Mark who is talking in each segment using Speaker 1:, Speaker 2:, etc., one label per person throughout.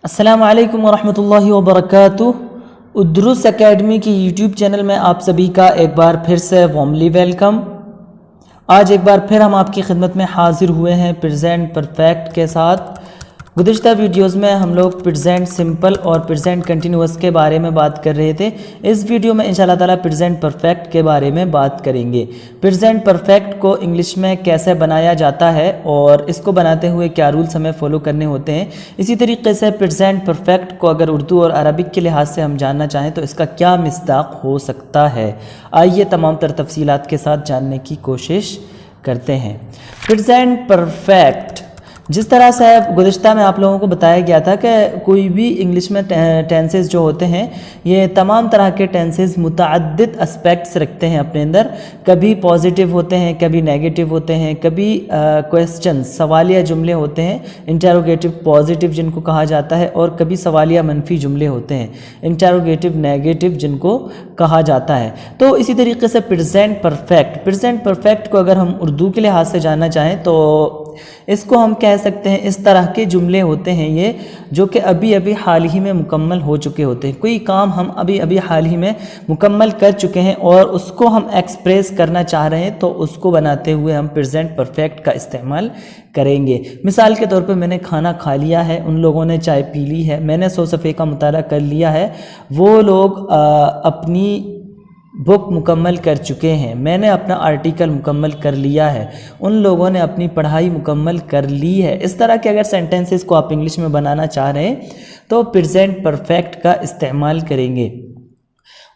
Speaker 1: अस्सलामु अलैकुम वरहमतुल्लाहि वबरकातुह। उद्रुस एकेडमी की यूट्यूब चैनल में आप सभी का एक बार फिर से वार्मली वेलकम। आज एक बार फिर हम आपकी खिदमत में हाजिर हुए हैं प्रेजेंट परफेक्ट के साथ। गुज़िश्ता वीडियोज़ में हम लोग प्रेजेंट सिंपल और प्रेजेंट कंटिन्यूअस के बारे में बात कर रहे थे। इस वीडियो में इंशाल्लाह ताला प्रेजेंट परफेक्ट के बारे में बात करेंगे। प्रेजेंट परफेक्ट को इंग्लिश में कैसे बनाया जाता है और इसको बनाते हुए क्या रूल्स हमें फॉलो करने होते हैं। इसी तरीके से प्रेजेंट परफेक्ट को अगर उर्दू और अरबिक के लिहाज से हम जानना चाहें तो इसका क्या मिस्दाक हो सकता है। आइए तमाम तर तफसीलात के साथ जानने की कोशिश करते हैं। प्रेजेंट परफेक्ट, जिस तरह से गुज़िश्ता में आप लोगों को बताया गया था कि कोई भी इंग्लिश में टेंसेस जो होते हैं ये तमाम तरह के टेंसेस मुतअद्दिद एस्पेक्ट्स रखते हैं अपने अंदर। कभी पॉजिटिव होते हैं, कभी नेगेटिव होते हैं, कभी क्वेश्चन सवालिया जुमले होते हैं, इंटरोगेटिव पॉजिटिव जिनको कहा जाता है, और कभी सवालिया मनफी जुमले होते हैं, इंटरोगेटिव नेगेटिव जिनको कहा जाता है। तो इसी तरीके से प्रेजेंट परफेक्ट को अगर हम उर्दू के लिहाज से जानना चाहें तो इसको हम कह सकते हैं इस तरह के जुमले होते हैं ये जो कि अभी अभी हाल ही में मुकम्मल हो चुके होते हैं। कोई काम हम अभी अभी हाल ही में मुकम्मल कर चुके हैं और उसको हम एक्सप्रेस करना चाह रहे हैं तो उसको बनाते हुए हम प्रेजेंट परफेक्ट का इस्तेमाल करेंगे। मिसाल के तौर पे मैंने खाना खा लिया है, उन लोगों ने चाय पी ली है, मैंने 100 सफ़े का मुताला कर लिया है, वो लोग अपनी बुक मुकम्मल कर चुके हैं, मैंने अपना आर्टिकल मुकम्मल कर लिया है, उन लोगों ने अपनी पढ़ाई मुकम्मल कर ली है। इस तरह के अगर सेंटेंसेस को आप इंग्लिश में बनाना चाह रहे हैं तो प्रेजेंट परफेक्ट का इस्तेमाल करेंगे।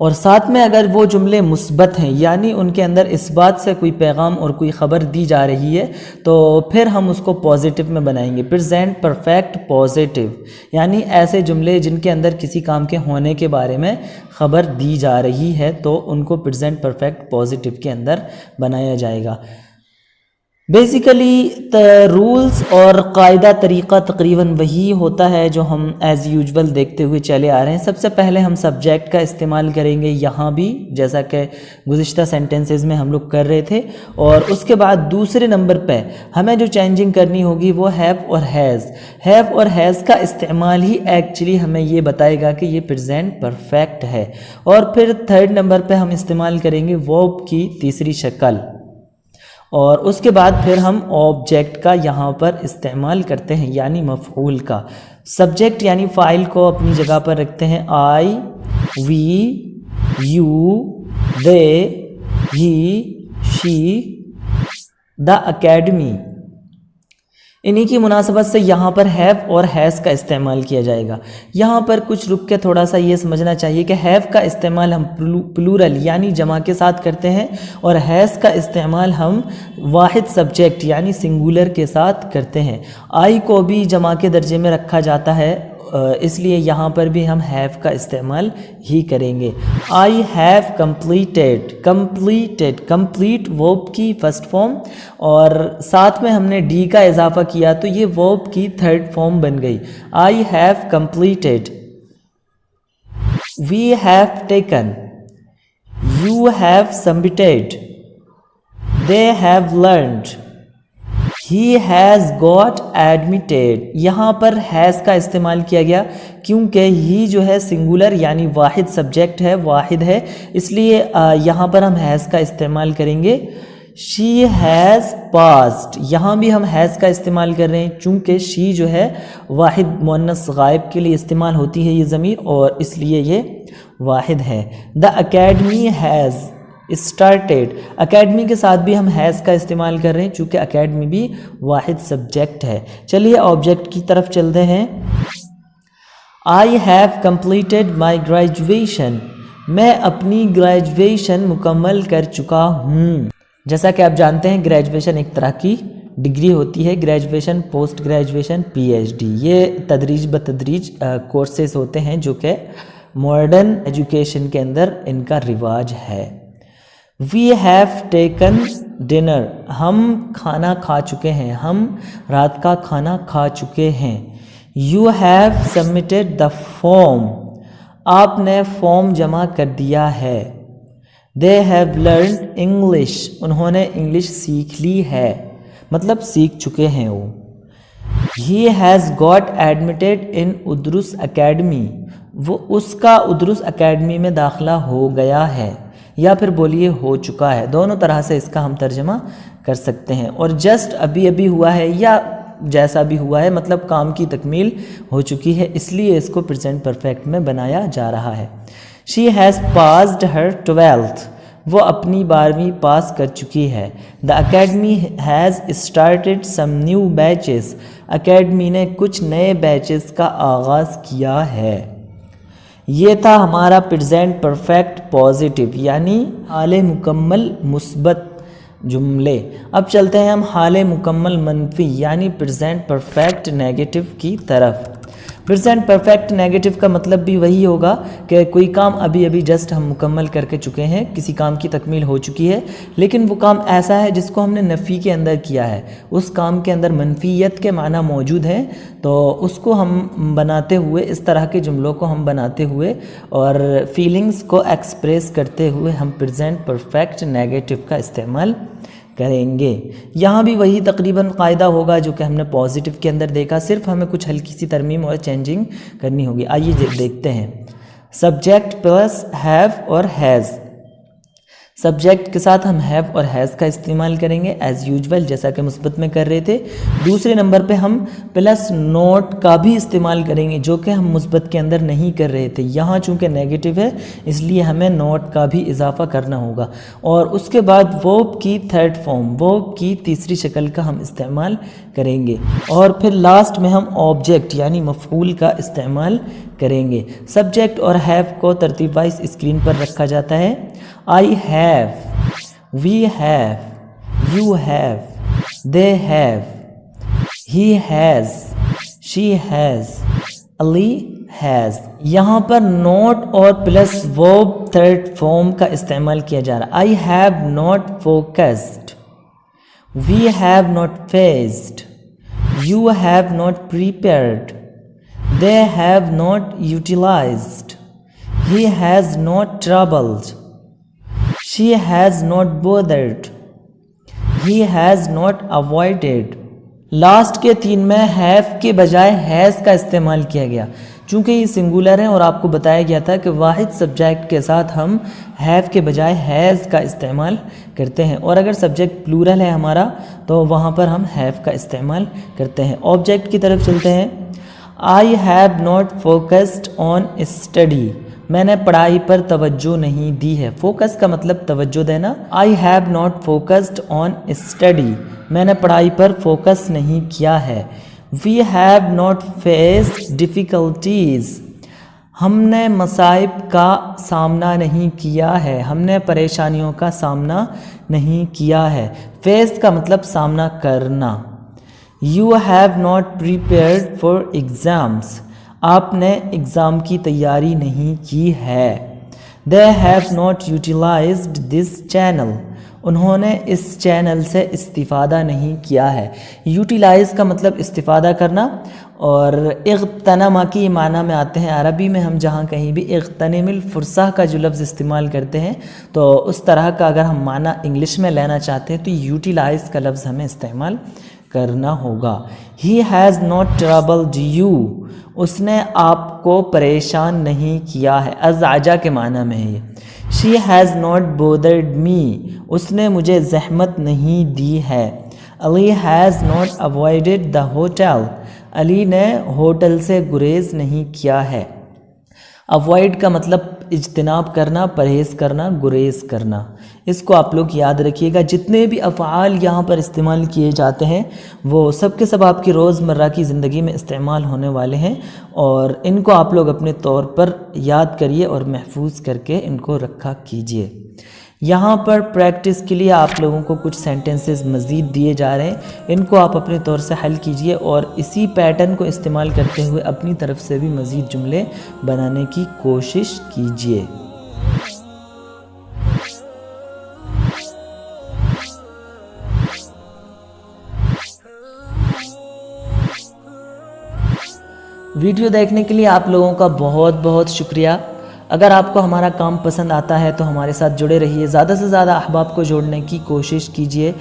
Speaker 1: और साथ में अगर वो जुमले मुस्बत हैं यानी उनके अंदर इस बात से कोई पैगाम और कोई ख़बर दी जा रही है तो फिर हम उसको पॉजिटिव में बनाएंगे। प्रेजेंट परफेक्ट पॉजिटिव यानी ऐसे जुमले जिनके अंदर किसी काम के होने के बारे में ख़बर दी जा रही है तो उनको प्रेजेंट परफेक्ट पॉजिटिव के अंदर बनाया जाएगा। बेसिकली रूल्स और कायदा तरीक़ा तकरीबन वही होता है जो हम एज़ यूजुअल देखते हुए चले आ रहे हैं। सबसे पहले हम सब्जेक्ट का इस्तेमाल करेंगे यहाँ भी, जैसा कि गुज़िश्ता सेंटेंसेस में हम लोग कर रहे थे, और उसके बाद दूसरे नंबर पे हमें जो चेंजिंग करनी होगी वो हैव और हैज़ का इस्तेमाल ही एक्चुअली हमें ये बताएगा कि ये प्रेजेंट परफेक्ट है। और फिर थर्ड नंबर पे हम इस्तेमाल करेंगे वर्ब की तीसरी शक्ल, और उसके बाद फिर हम ऑब्जेक्ट का यहाँ पर इस्तेमाल करते हैं यानी मफ़ऊल का। सब्जेक्ट यानी फ़ाइल को अपनी जगह पर रखते हैं, I, we, you, they, he, she, the academy. इन्हीं की मुनासबत से यहाँ पर हैव और हैज़ का इस्तेमाल किया जाएगा। यहाँ पर कुछ रुक के थोड़ा सा ये समझना चाहिए कि हैव का इस्तेमाल हम प्लूरल यानी जमा के साथ करते हैं और हैज़ का इस्तेमाल हम वाहिद सब्जेक्ट यानी सिंगुलर के साथ करते हैं। आई को भी जमा के दर्जे में रखा जाता है, इसलिए यहाँ पर भी हम हैव का इस्तेमाल ही करेंगे। आई हैव कंप्लीट वर्ब की फर्स्ट फॉर्म, और साथ में हमने डी का इजाफा किया तो ये वर्ब की थर्ड फॉर्म बन गई। I have completed, we have taken, you have submitted, they have learned, he has got admitted. यहाँ पर हैज़ का इस्तेमाल किया गया क्योंकि ही जो है सिंगुलर यानी वाहिद सब्जेक्ट है, वाहिद है, इसलिए यहाँ पर हम हैज़ का इस्तेमाल करेंगे। शी हैज़ पास्ड, यहाँ भी हम हैज़ का इस्तेमाल कर रहे हैं चूँकि शी जो है वाहिद मुअन्नस गायब के लिए इस्तेमाल होती है ये ज़मीर, और इसलिए ये वाहिद है। The academy has started, academy के साथ भी हम हैज़ का इस्तेमाल कर रहे हैं चूँकि अकेडमी भी वाहिद सब्जेक्ट है। चलिए ऑब्जेक्ट की तरफ चलते हैं। आई हैव कंप्लीटेड माई ग्रेजुएशन, मैं अपनी ग्रेजुएशन मुकम्मल कर चुका हूँ। जैसा कि आप जानते हैं ग्रेजुएशन एक तरह की डिग्री होती है, ग्रेजुएशन, पोस्ट ग्रेजुएशन, पीएचडी, ये तदरीज बतदरीज कोर्सेज होते हैं जो कि मॉडर्न एजुकेशन के अंदर इनका रिवाज है। वी हैव टेकन डिनर, हम खाना खा चुके हैं, हम रात का खाना खा चुके हैं। You have submitted the form, आपने फॉर्म जमा कर दिया है। दे हैव लर्नड इंग्लिश, उन्होंने इंग्लिश सीख ली है, मतलब सीख चुके हैं वो। He has got admitted in उद्रुस academy. वो उसका उद्रुस अकेडमी में दाखिला हो गया है, या फिर बोलिए हो चुका है। दोनों तरह से इसका हम तर्जमा कर सकते हैं। और जस्ट अभी अभी हुआ है या जैसा भी हुआ है मतलब काम की तकमील हो चुकी है, इसलिए इसको प्रेजेंट परफेक्ट में बनाया जा रहा है। She has passed her 12th, वो अपनी 12वीं पास कर चुकी है। The academy has started some new batches, academy ने कुछ नए बैचेस का आगाज़ किया है। ये था हमारा प्रेजेंट परफेक्ट पॉजिटिव यानी हाल मुकम्मल मुस्बत जुमले। अब चलते हैं हम हाल मुकम्मल मनफी यानी प्रेजेंट परफेक्ट नेगेटिव की तरफ। प्रेजेंट परफेक्ट नेगेटिव का मतलब भी वही होगा कि कोई काम अभी अभी जस्ट हम मुकम्मल करके चुके हैं, किसी काम की तकमील हो चुकी है, लेकिन वो काम ऐसा है जिसको हमने नफ़ी के अंदर किया है, उस काम के अंदर मनफियत के माना मौजूद हैं, तो उसको हम बनाते हुए इस तरह के जुमलों को हम बनाते हुए और फीलिंग्स को एक्सप्रेस करते हुए हम प्रेजेंट परफेक्ट नेगेटिव का इस्तेमाल करेंगे। यहाँ भी वही तकरीबन क़ायदा होगा जो कि हमने पॉजिटिव के अंदर देखा, सिर्फ हमें कुछ हल्की सी तरमीम और चेंजिंग करनी होगी। आइए देखते हैं। सब्जेक्ट प्लस हैव और हैज़। सब्जेक्ट के साथ हम हैव और हैज़ का इस्तेमाल करेंगे एज़ यूजुअल, जैसा कि मुस्बत में कर रहे थे। दूसरे नंबर पे हम प्लस नोट का भी इस्तेमाल करेंगे जो कि हम मुस्बत के अंदर नहीं कर रहे थे। यहाँ चूँकि नेगेटिव है इसलिए हमें नोट का भी इजाफा करना होगा। और उसके बाद वर्ब की थर्ड फॉर्म, वर्ब की तीसरी शक्ल का हम इस्तेमाल करेंगे। और फिर लास्ट में हम ऑब्जेक्ट यानी मफ़ऊल का इस्तेमाल करेंगे। सब्जेक्ट और हैव को तरतीब वाइज स्क्रीन पर रखा जाता है। I have, we have, you have, they have, he has, she has, Ali has। यहाँ पर नॉट और प्लस वर्ब थर्ड फॉर्म का इस्तेमाल किया जा रहा है। I have not focused, we have not faced, you have not prepared, they have not utilized, he has not troubled, she has not bothered, he has not avoided। Last के तीन में have के बजाय हैज़ का इस्तेमाल किया गया चूँकि ये सिंगुलर हैं और आपको बताया गया था कि वाहिद सब्जेक्ट के साथ हम हैव के बजाय हैज़ का इस्तेमाल करते हैं, और अगर सब्जेक्ट प्लूरल है हमारा तो वहाँ पर हम हैव का इस्तेमाल करते हैं। ऑब्जेक्ट की तरफ चलते हैं। आई have not focused on study, मैंने पढ़ाई पर तवज्जो नहीं दी है। फोकस का मतलब तवज्जो देना। I have not focused on study, मैंने पढ़ाई पर फोकस नहीं किया है। We have not faced difficulties, हमने मसाइब का सामना नहीं किया है, हमने परेशानियों का सामना नहीं किया है। फेस का मतलब सामना करना। You have not prepared for exams, आपने एग्ज़ाम की तैयारी नहीं की है। They have not utilised this channel, उन्होंने इस चैनल से इस्तिफ़ादा नहीं किया है। यूटिलाइज़ का मतलब इस्तिफ़ादा करना, और इग़्तनमा की माना में आते हैं। अरबी में हम जहाँ कहीं भी इग़्तनिमिल फ़ुरसा का जो लफ्ज़ इस्तेमाल करते हैं तो उस तरह का अगर हम माना इंग्लिश में लेना चाहते हैं तो यूटिलाइज़ का लफ्ज़ हमें इस्तेमाल करना होगा। He has not troubled you, उसने आपको परेशान नहीं किया है। अज़अजा के माना में है ये। शी हैज़ नॉट बोदर्ड मी, उसने मुझे ज़हमत नहीं दी है। Ali has not avoided the hotel, Ali ने होटल से गुरेज नहीं किया है। अवॉइड का मतलब इज्तिनाब करना, परहेज़ करना, गुरेज करना। इसको आप लोग याद रखिएगा। जितने भी अफ़आल यहाँ पर इस्तेमाल किए जाते हैं वो सब के सब आपकी रोज़मर्रा की ज़िंदगी में इस्तेमाल होने वाले हैं, और इनको आप लोग अपने तौर पर याद करिए और महफूज करके इनको रखा कीजिए। यहाँ पर प्रैक्टिस के लिए आप लोगों को कुछ सेंटेंसेस मज़ीद दिए जा रहे हैं, इनको आप अपने तौर से हल कीजिए और इसी पैटर्न को इस्तेमाल करते हुए अपनी तरफ से भी मज़ीद जुमले बनाने की कोशिश कीजिए। वीडियो देखने के लिए आप लोगों का बहुत बहुत शुक्रिया। अगर आपको हमारा काम पसंद आता है तो हमारे साथ जुड़े रहिए, ज़्यादा से ज़्यादा अहबाब को जोड़ने की कोशिश कीजिए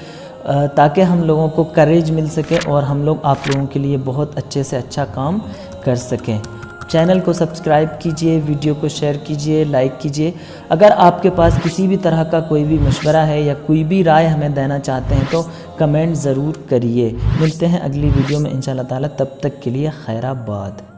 Speaker 1: تاکہ ہم لوگوں کو کریج مل سکے اور ہم لوگ آپ لوگوں کے لیے بہت اچھے سے اچھا کام کر سکیں۔ چینل کو سبسکرائب کیجئے، ویڈیو کو شیئر کیجئے، لائک کیجئے۔ اگر آپ کے پاس کسی بھی طرح کا کوئی بھی مشورہ ہے یا کوئی بھی رائے ہمیں دینا چاہتے ہیں تو کمنٹ ضرور کریے۔ ملتے ہیں اگلی ویڈیو میں انشاءاللہ تعالی، تب تک کے لیے خیر آباد۔